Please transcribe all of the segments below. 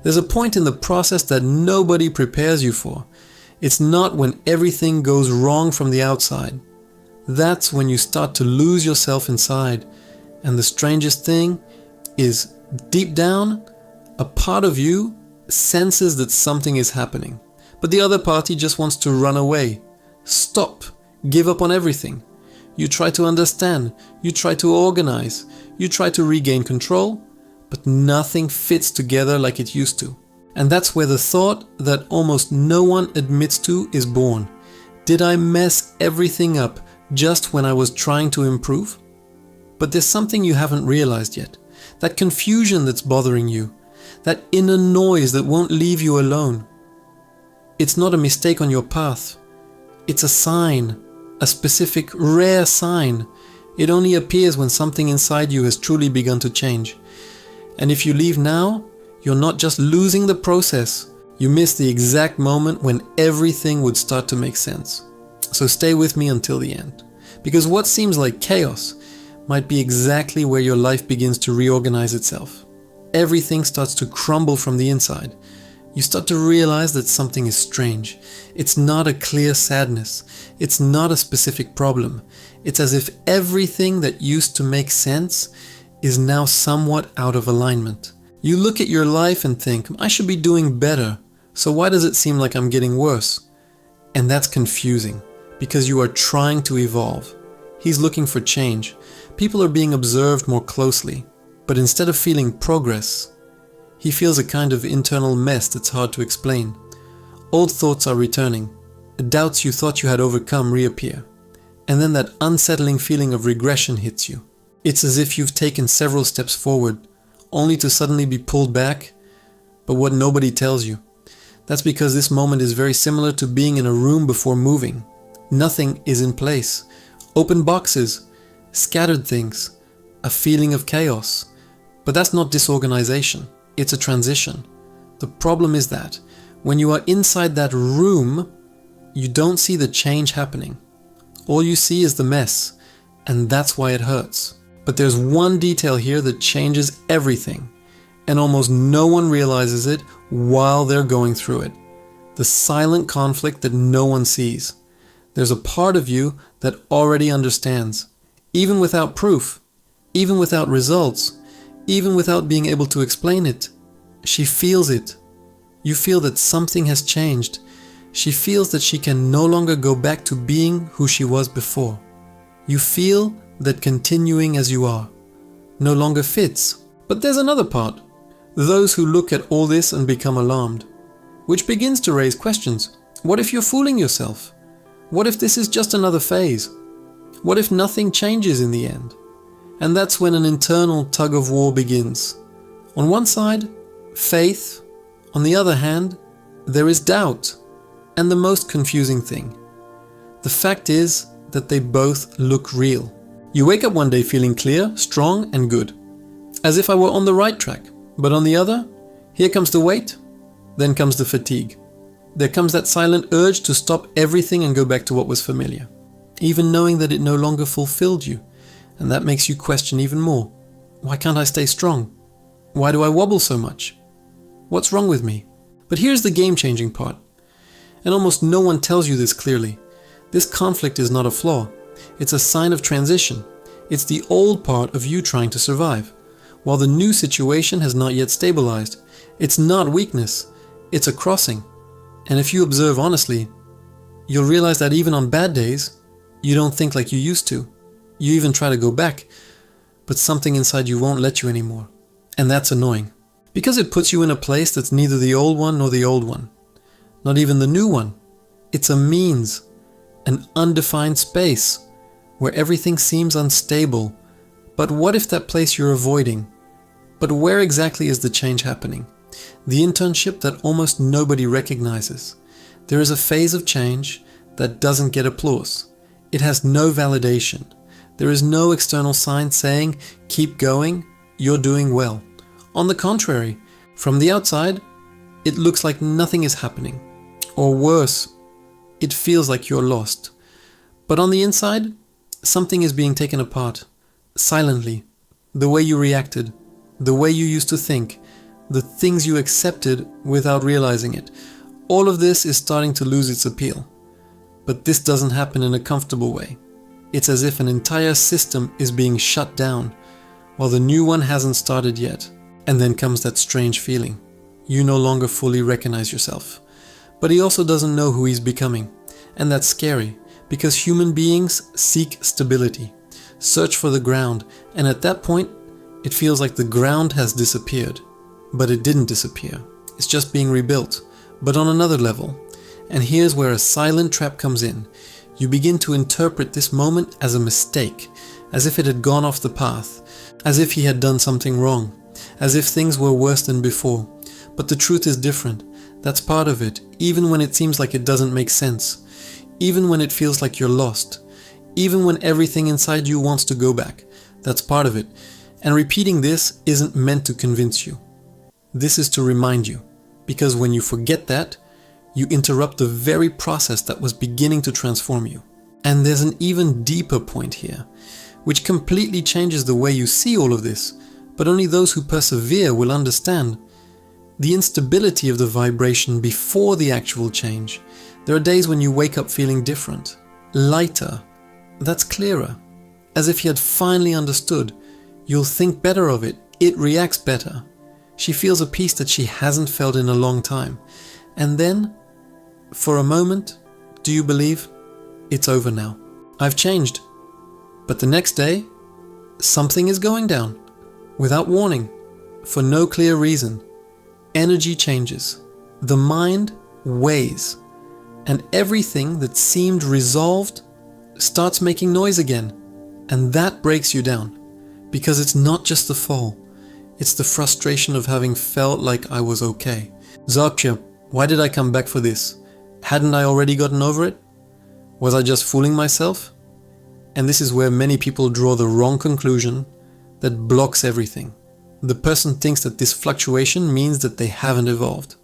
There's a point in the process that nobody prepares you for. It's not when everything goes wrong from the outside. That's when you start to lose yourself inside. And the strangest thing is, deep down, a part of you senses that something is happening. But the other party just wants to run away. Stop. Give up on everything. You try to understand. You try to organize. You try to regain control. But nothing fits together like it used to. And that's where the thought that almost no one admits to is born. Did I mess everything up just when I was trying to improve? But there's something you haven't realized yet. That confusion that's bothering you. That inner noise that won't leave you alone. It's not a mistake on your path. It's a sign. A specific, rare sign. It only appears when something inside you has truly begun to change. And if you leave now, you're not just losing the process, you miss the exact moment when everything would start to make sense. So stay with me until the end. Because what seems like chaos might be exactly where your life begins to reorganize itself. Everything starts to crumble from the inside. You start to realize that something is strange. It's not a clear sadness. It's not a specific problem. It's as if everything that used to make sense is now somewhat out of alignment. You look at your life and think, I should be doing better, so why does it seem like I'm getting worse? And that's confusing, because you are trying to evolve. He's looking for change. People are being observed more closely, but instead of feeling progress, he feels a kind of internal mess that's hard to explain. Old thoughts are returning. Doubts you thought you had overcome reappear. And then that unsettling feeling of regression hits you. It's as if you've taken several steps forward, only to suddenly be pulled back. But what nobody tells you, that's because this moment is very similar to being in a room before moving. Nothing is in place. Open boxes, scattered things, a feeling of chaos. But that's not disorganization. It's a transition. The problem is that when you are inside that room, you don't see the change happening. All you see is the mess, and that's why it hurts. But there's one detail here that changes everything, and almost no one realizes it while they're going through it. The silent conflict that no one sees. There's a part of you that already understands, even without proof, even without results, even without being able to explain it. She feels it. You feel that something has changed. She feels that she can no longer go back to being who she was before. You feel that continuing as you are no longer fits. But there's another part. Those who look at all this and become alarmed, which begins to raise questions. What if you're fooling yourself? What if this is just another phase? What if nothing changes in the end? And that's when an internal tug of war begins. On one side, faith. On the other hand, there is doubt. And the most confusing thing, the fact is that they both look real. You wake up one day feeling clear, strong, and good, as if I were on the right track. But on the other, here comes the weight, then comes the fatigue. There comes that silent urge to stop everything and go back to what was familiar, even knowing that it no longer fulfilled you. And that makes you question even more. Why can't I stay strong? Why do I wobble so much? What's wrong with me? But here's the game-changing part. And almost no one tells you this clearly. This conflict is not a flaw. It's a sign of transition. It's the old part of you trying to survive, while the new situation has not yet stabilized. It's not weakness. It's a crossing. And if you observe honestly, you'll realize that even on bad days, you don't think like you used to. You even try to go back, but something inside you won't let you anymore. And that's annoying, because it puts you in a place that's neither the old one nor the old one. Not even the new one. It's a means, an undefined space, where everything seems unstable. But what if that place you're avoiding? But where exactly is the change happening? The internship that almost nobody recognizes. There is a phase of change that doesn't get applause. It has no validation. There is no external sign saying, keep going, you're doing well. On the contrary, from the outside, it looks like nothing is happening. Or worse, it feels like you're lost. But on the inside, something is being taken apart, silently. The way you reacted, the way you used to think, the things you accepted without realizing it. All of this is starting to lose its appeal. But this doesn't happen in a comfortable way. It's as if an entire system is being shut down, while the new one hasn't started yet. And then comes that strange feeling. You no longer fully recognize yourself. But he also doesn't know who he's becoming. And that's scary, because human beings seek stability, search for the ground, and at that point, it feels like the ground has disappeared. But it didn't disappear. It's just being rebuilt, but on another level. And here's where a silent trap comes in. You begin to interpret this moment as a mistake, as if it had gone off the path, as if he had done something wrong, as if things were worse than before. But the truth is different. That's part of it, even when it seems like it doesn't make sense, even when it feels like you're lost, even when everything inside you wants to go back. That's part of it. And repeating this isn't meant to convince you. This is to remind you, because when you forget that, you interrupt the very process that was beginning to transform you. And there's an even deeper point here, which completely changes the way you see all of this, but only those who persevere will understand. The instability of the vibration before the actual change. There are days when you wake up feeling different, lighter, that's clearer, as if you had finally understood. You'll think better of it, it reacts better. She feels a peace that she hasn't felt in a long time. And then, for a moment, do you believe? It's over now. I've changed. But the next day, something is going down. Without warning, for no clear reason. Energy changes. The mind weighs. And everything that seemed resolved starts making noise again. And that breaks you down. Because it's not just the fall. It's the frustration of having felt like I was okay. Zarkja, why did I come back for this? Hadn't I already gotten over it? Was I just fooling myself? And this is where many people draw the wrong conclusion that blocks everything. The person thinks that this fluctuation means that they haven't evolved.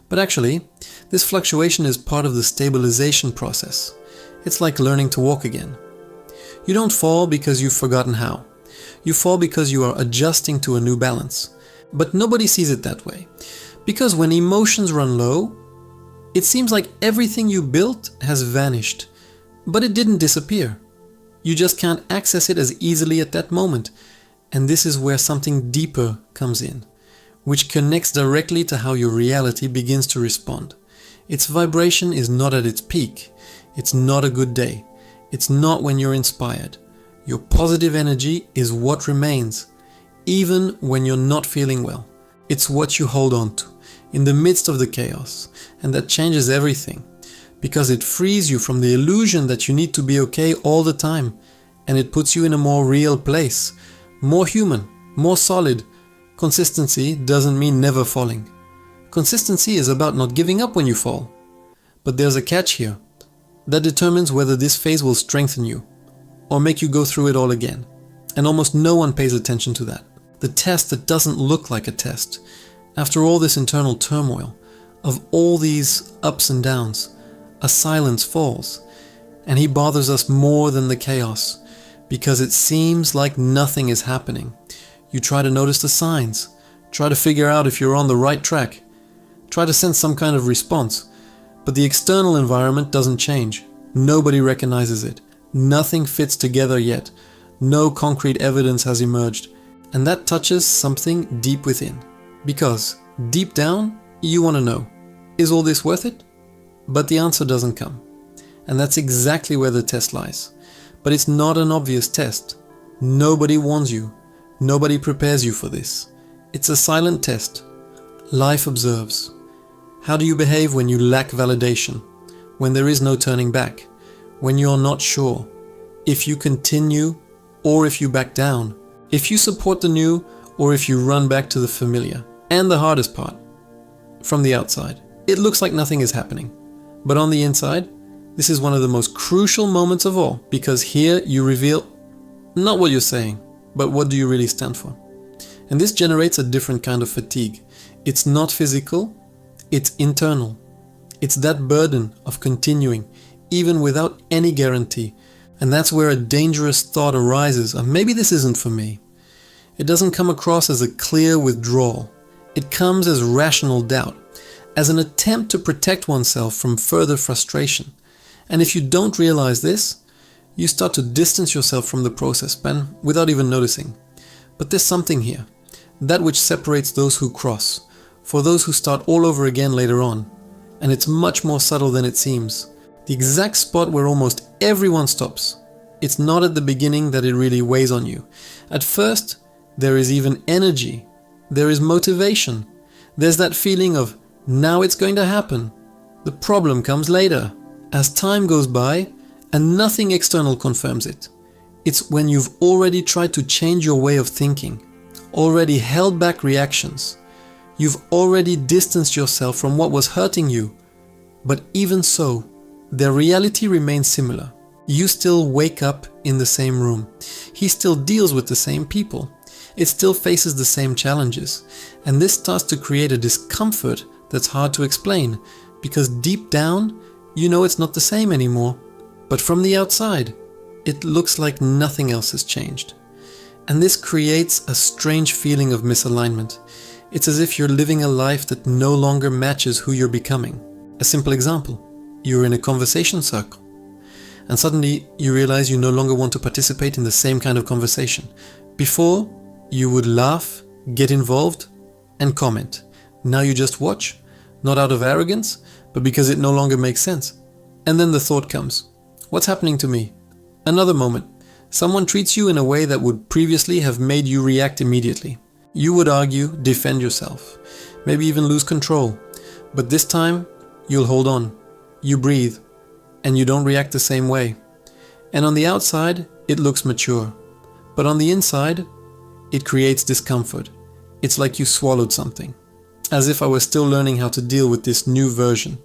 But actually, this fluctuation is part of the stabilization process. It's like learning to walk again. You don't fall because you've forgotten how. You fall because you are adjusting to a new balance. But nobody sees it that way. Because when emotions run low, it seems like everything you built has vanished. But it didn't disappear. You just can't access it as easily at that moment. And this is where something deeper comes in, which connects directly to how your reality begins to respond. Its vibration is not at its peak. It's not a good day. It's not when you're inspired. Your positive energy is what remains, even when you're not feeling well. It's what you hold on to in the midst of the chaos, and that changes everything, because it frees you from the illusion that you need to be okay all the time, and it puts you in a more real place, more human, more solid. Consistency doesn't mean never falling. Consistency is about not giving up when you fall. But there's a catch here that determines whether this phase will strengthen you or make you go through it all again. And almost no one pays attention to that. The test that doesn't look like a test. After all this internal turmoil, of all these ups and downs, a silence falls, and he bothers us more than the chaos, because it seems like nothing is happening. You try to notice the signs, try to figure out if you're on the right track, try to sense some kind of response, but the external environment doesn't change. Nobody recognizes it. Nothing fits together yet. No concrete evidence has emerged, and that touches something deep within. Because deep down, you want to know, is all this worth it? But the answer doesn't come. And that's exactly where the test lies. But it's not an obvious test. Nobody warns you. Nobody prepares you for this. It's a silent test. Life observes. How do you behave when you lack validation? When there is no turning back? When you're not sure? If you continue or if you back down? If you support the new or if you run back to the familiar? And the hardest part, from the outside, it looks like nothing is happening. But on the inside, this is one of the most crucial moments of all, because here you reveal not what you're saying, but what do you really stand for. And this generates a different kind of fatigue. It's not physical, it's internal. It's that burden of continuing, even without any guarantee. And that's where a dangerous thought arises of maybe this isn't for me. It doesn't come across as a clear withdrawal. It comes as rational doubt, as an attempt to protect oneself from further frustration. And if you don't realize this, you start to distance yourself from the process, without even noticing. But there's something here, that which separates those who cross, for those who start all over again later on. And it's much more subtle than it seems. The exact spot where almost everyone stops. It's not at the beginning that it really weighs on you. At first, there is even energy. There is motivation. There's that feeling of, now it's going to happen. The problem comes later, as time goes by and nothing external confirms it. It's when you've already tried to change your way of thinking, already held back reactions. You've already distanced yourself from what was hurting you. But even so, their reality remains similar. You still wake up in the same room. He still deals with the same people. It still faces the same challenges. And this starts to create a discomfort that's hard to explain, because deep down, you know it's not the same anymore. But from the outside, it looks like nothing else has changed. And this creates a strange feeling of misalignment. It's as if you're living a life that no longer matches who you're becoming. A simple example, you're in a conversation circle, and suddenly you realize you no longer want to participate in the same kind of conversation. Before, you would laugh, get involved, and comment. Now you just watch, not out of arrogance, but because it no longer makes sense. And then the thought comes, what's happening to me? Another moment, someone treats you in a way that would previously have made you react immediately. You would argue, defend yourself, maybe even lose control. But this time, you'll hold on, you breathe, and you don't react the same way. And on the outside, it looks mature. But on the inside, it creates discomfort. It's like you swallowed something. As if I were still learning how to deal with this new version.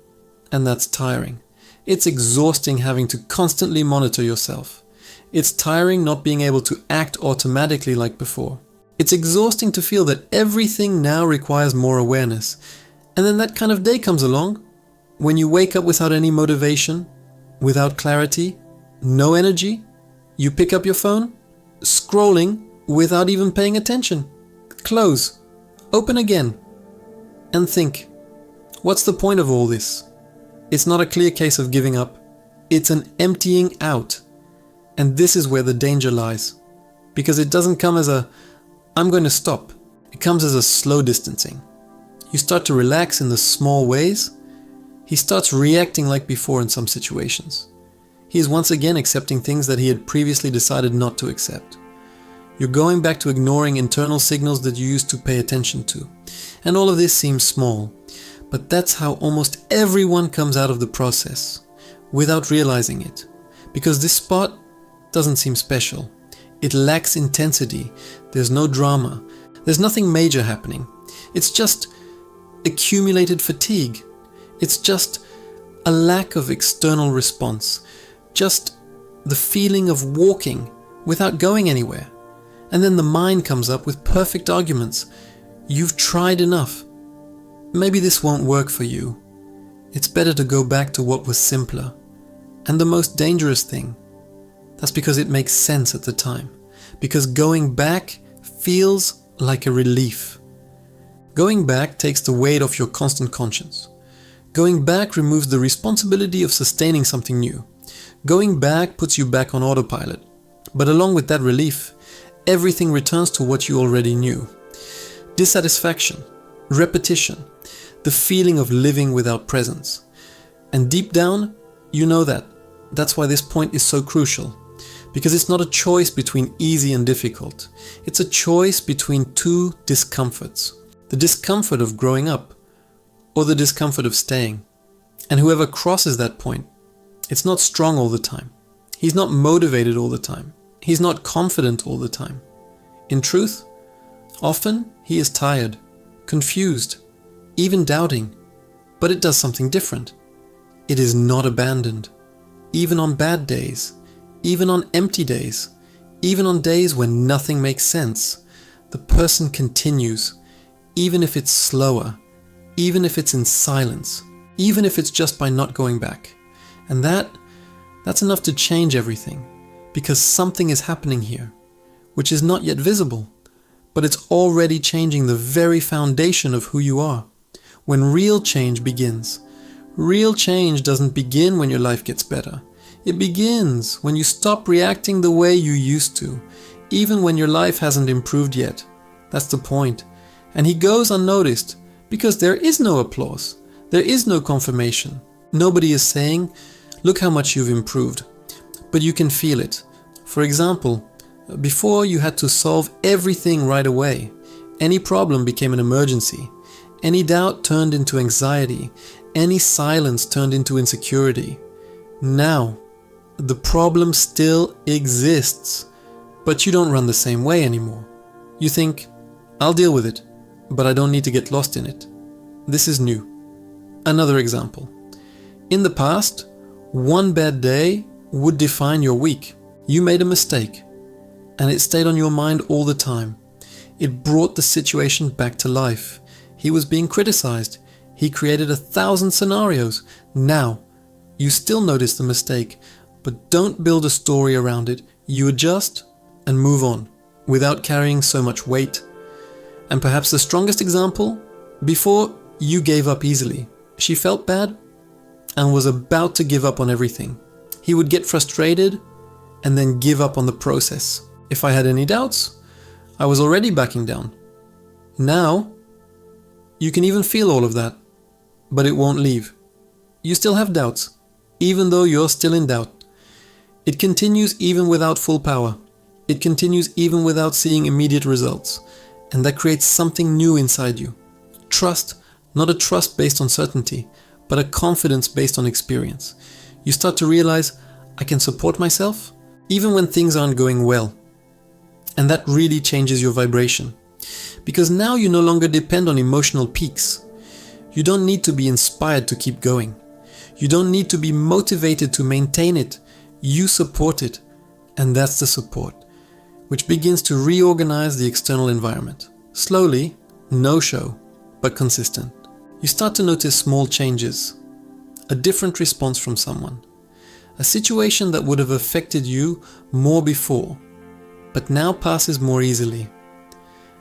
And that's tiring. It's exhausting having to constantly monitor yourself. It's tiring not being able to act automatically like before. It's exhausting to feel that everything now requires more awareness. And then that kind of day comes along, when you wake up without any motivation, without clarity, no energy. You pick up your phone, scrolling without even paying attention. Close, open again, and think, what's the point of all this? It's not a clear case of giving up. It's an emptying out. And this is where the danger lies. Because it doesn't come as a, I'm going to stop. It comes as a slow distancing. You start to relax in the small ways. He starts reacting like before in some situations. He is once again accepting things that he had previously decided not to accept. You're going back to ignoring internal signals that you used to pay attention to. And all of this seems small, but that's how almost everyone comes out of the process, without realizing it. Because this spot doesn't seem special. It lacks intensity. There's no drama. There's nothing major happening. It's just accumulated fatigue. It's just a lack of external response. Just the feeling of walking without going anywhere. And then the mind comes up with perfect arguments. You've tried enough. Maybe this won't work for you. It's better to go back to what was simpler. And the most dangerous thing, that's because it makes sense at the time. Because going back feels like a relief. Going back takes the weight off your constant conscience. Going back removes the responsibility of sustaining something new. Going back puts you back on autopilot. But along with that relief, everything returns to what you already knew. Dissatisfaction, repetition, the feeling of living without presence. And deep down, you know that. That's why this point is so crucial. Because it's not a choice between easy and difficult. It's a choice between two discomforts. The discomfort of growing up, or the discomfort of staying. And whoever crosses that point, it's not strong all the time. He's not motivated all the time. He's not confident all the time. In truth, often he is tired, confused, even doubting. But it does something different. It is not abandoned. Even on bad days, even on empty days, even on days when nothing makes sense, the person continues, even if it's slower, even if it's in silence, even if it's just by not going back. And that's enough to change everything, because something is happening here, which is not yet visible, but it's already changing the very foundation of who you are. When real change begins. Real change doesn't begin when your life gets better. It begins when you stop reacting the way you used to, even when your life hasn't improved yet. That's the point. And he goes unnoticed because there is no applause. There is no confirmation. Nobody is saying, look how much you've improved. But you can feel it. For example, before you had to solve everything right away. Any problem became an emergency. Any doubt turned into anxiety. Any silence turned into insecurity. Now, the problem still exists, but you don't run the same way anymore. You think, I'll deal with it, but I don't need to get lost in it. This is new. Another example. In the past, one bad day would define your week. You made a mistake, and it stayed on your mind all the time. It brought the situation back to life. He was being criticized. He created 1,000 scenarios. Now, you still notice the mistake, but don't build a story around it. You adjust and move on without carrying so much weight. And perhaps the strongest example, before you gave up easily. She felt bad and was about to give up on everything. He would get frustrated and then give up on the process. If I had any doubts, I was already backing down. Now, you can even feel all of that, but it won't leave. You still have doubts, even though you're still in doubt. It continues even without full power. It continues even without seeing immediate results. And that creates something new inside you. Trust, not a trust based on certainty, but a confidence based on experience. You start to realize, I can support myself, even when things aren't going well. And that really changes your vibration. Because now you no longer depend on emotional peaks. You don't need to be inspired to keep going. You don't need to be motivated to maintain it. You support it, and that's the support, which begins to reorganize the external environment. Slowly, no show, but consistent. You start to notice small changes, a different response from someone, a situation that would have affected you more before, but now passes more easily,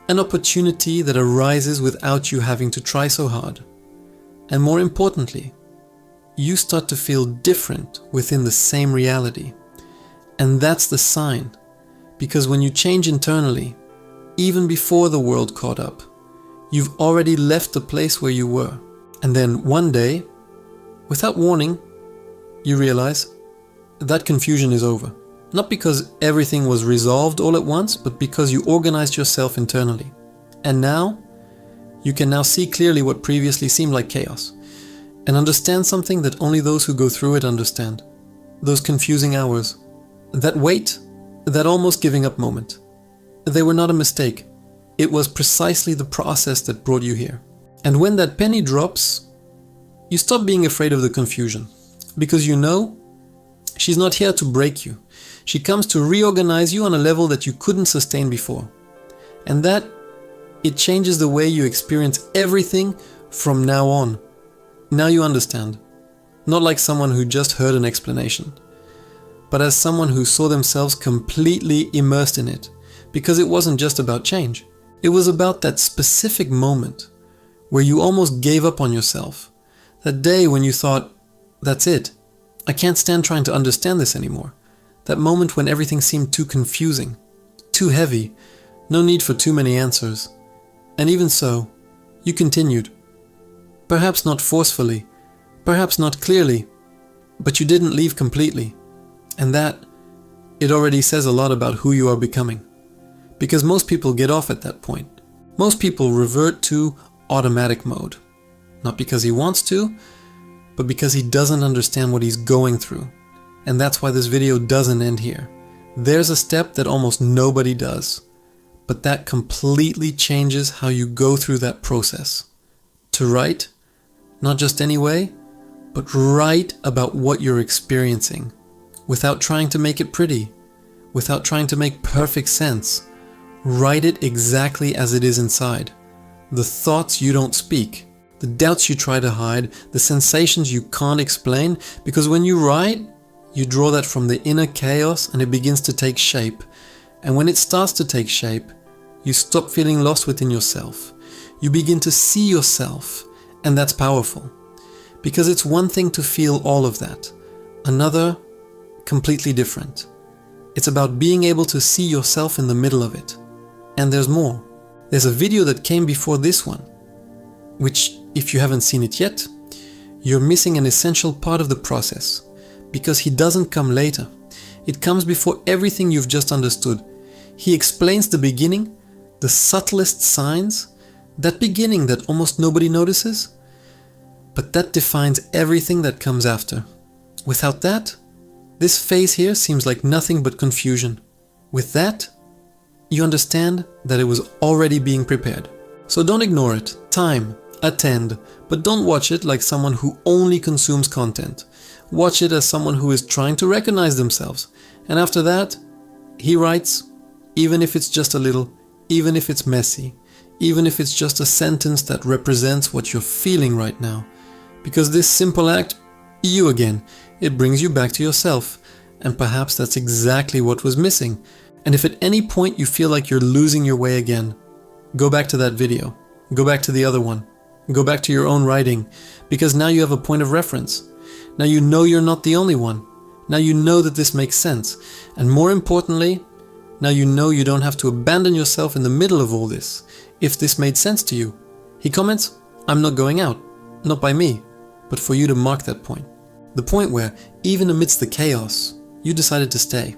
an opportunity that arises without you having to try so hard, and more importantly, you start to feel different within the same reality. And that's the sign, because when you change internally, even before the world caught up, you've already left the place where you were. And then one day, without warning, you realize that confusion is over. Not because everything was resolved all at once, but because you organized yourself internally. And now, you can now see clearly what previously seemed like chaos. And understand something that only those who go through it understand. Those confusing hours. That wait, that almost giving up moment. They were not a mistake. It was precisely the process that brought you here. And when that penny drops, you stop being afraid of the confusion. Because you know, she's not here to break you. She comes to reorganize you on a level that you couldn't sustain before. And that, it changes the way you experience everything from now on. Now you understand, not like someone who just heard an explanation, but as someone who saw themselves completely immersed in it, because it wasn't just about change. It was about that specific moment where you almost gave up on yourself. That day when you thought, that's it, I can't stand trying to understand this anymore. That moment when everything seemed too confusing, too heavy, no need for too many answers. And even so, you continued. Perhaps not forcefully, perhaps not clearly, but you didn't leave completely. And that, it already says a lot about who you are becoming. Because most people get off at that point. Most people revert to automatic mode. Not because he wants to, but because he doesn't understand what he's going through. And that's why this video doesn't end here. There's a step that almost nobody does, but that completely changes how you go through that process. To write, not just any way, but write about what you're experiencing, without trying to make it pretty, without trying to make perfect sense. Write it exactly as it is inside. The thoughts you don't speak, the doubts you try to hide, the sensations you can't explain, because when you write, you draw that from the inner chaos and it begins to take shape. And when it starts to take shape, You stop feeling lost within yourself. You begin to see yourself, and that's powerful. Because it's one thing to feel all of that, another, completely different. It's about being able to see yourself in the middle of it. And there's more. There's a video that came before this one, which, if you haven't seen it yet, you're missing an essential part of the process, because he doesn't come later. It comes before everything you've just understood. He explains the beginning, the subtlest signs, that beginning that almost nobody notices, but that defines everything that comes after. Without that, this phase here seems like nothing but confusion. With that, you understand that it was already being prepared. So don't ignore it. Time, attend, but don't watch it like someone who only consumes content. Watch it as someone who is trying to recognize themselves. And after that, he writes, even if it's just a little, even if it's messy, even if it's just a sentence that represents what you're feeling right now. Because this simple act, you again, it brings you back to yourself. And perhaps that's exactly what was missing. And if at any point you feel like you're losing your way again, go back to that video. Go back to the other one. Go back to your own writing. Because now you have a point of reference. Now you know you're not the only one. Now you know that this makes sense. And more importantly, now you know you don't have to abandon yourself in the middle of all this, if this made sense to you. He comments, I'm not going out. Not by me, but for you to mark that point. The point where, even amidst the chaos, you decided to stay.